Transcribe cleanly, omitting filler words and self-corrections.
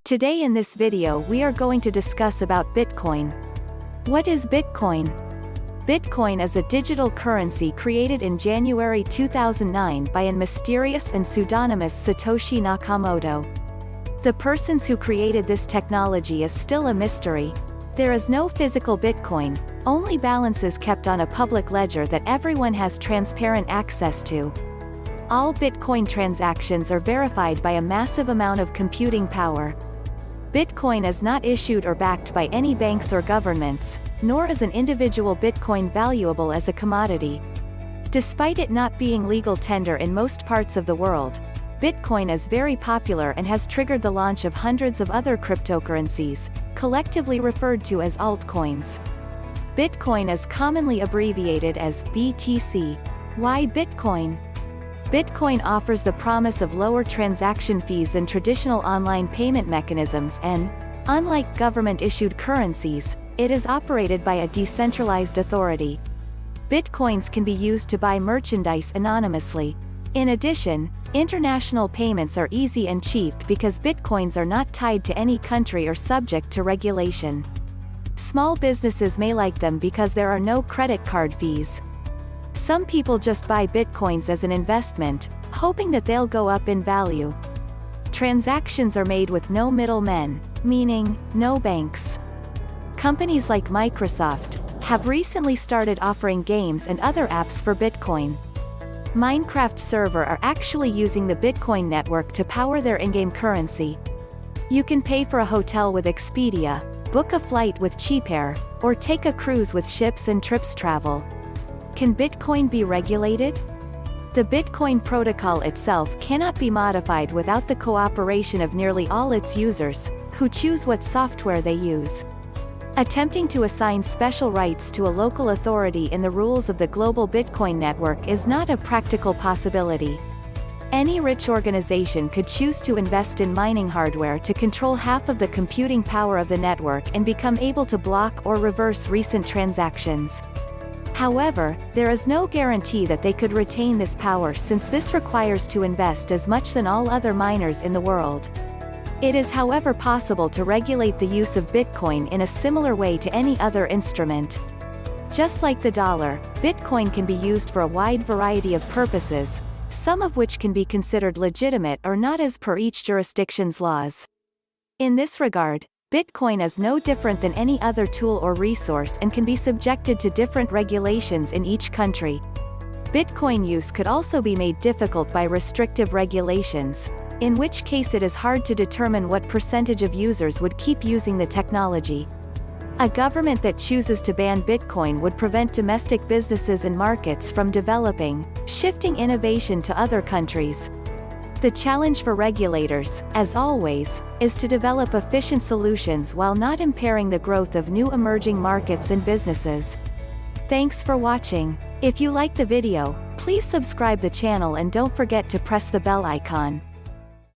Today in this video we are going to discuss about Bitcoin. What is Bitcoin? Bitcoin is a digital currency created in January 2009 by a mysterious and pseudonymous Satoshi Nakamoto. The persons who created this technology is still a mystery. There is no physical Bitcoin, only balances kept on a public ledger that everyone has transparent access to. All Bitcoin transactions are verified by a massive amount of computing power. Bitcoin is not issued or backed by any banks or governments, nor is an individual Bitcoin valuable as a commodity. Despite it not being legal tender in most parts of the world, Bitcoin is very popular and has triggered the launch of hundreds of other cryptocurrencies, collectively referred to as altcoins. Bitcoin is commonly abbreviated as BTC. Why Bitcoin? Bitcoin offers the promise of lower transaction fees than traditional online payment mechanisms and, unlike government-issued currencies, it is operated by a decentralized authority. Bitcoins can be used to buy merchandise anonymously. In addition, international payments are easy and cheap because Bitcoins are not tied to any country or subject to regulation. Small businesses may like them because there are no credit card fees. Some people just buy Bitcoins as an investment, hoping that they'll go up in value. Transactions are made with no middlemen, meaning, no banks. Companies like Microsoft have recently started offering games and other apps for Bitcoin. Minecraft server are actually using the Bitcoin network to power their in-game currency. You can pay for a hotel with Expedia, book a flight with CheapAir, or take a cruise with Ships and Trips Travel. Can Bitcoin be regulated? The Bitcoin protocol itself cannot be modified without the cooperation of nearly all its users, who choose what software they use. Attempting to assign special rights to a local authority in the rules of the global Bitcoin network is not a practical possibility. Any rich organization could choose to invest in mining hardware to control half of the computing power of the network and become able to block or reverse recent transactions. However, there is no guarantee that they could retain this power since this requires to invest as much than all other miners in the world. It is however possible to regulate the use of Bitcoin in a similar way to any other instrument. Just like the dollar, Bitcoin can be used for a wide variety of purposes, some of which can be considered legitimate or not as per each jurisdiction's laws. In this regard, Bitcoin is no different than any other tool or resource and can be subjected to different regulations in each country. Bitcoin use could also be made difficult by restrictive regulations, in which case it is hard to determine what percentage of users would keep using the technology. A government that chooses to ban Bitcoin would prevent domestic businesses and markets from developing, shifting innovation to other countries. The challenge for regulators, as always, is to develop efficient solutions while not impairing the growth of new emerging markets and businesses. Thanks for watching. If you like the video, please subscribe the channel and don't forget to press the bell icon.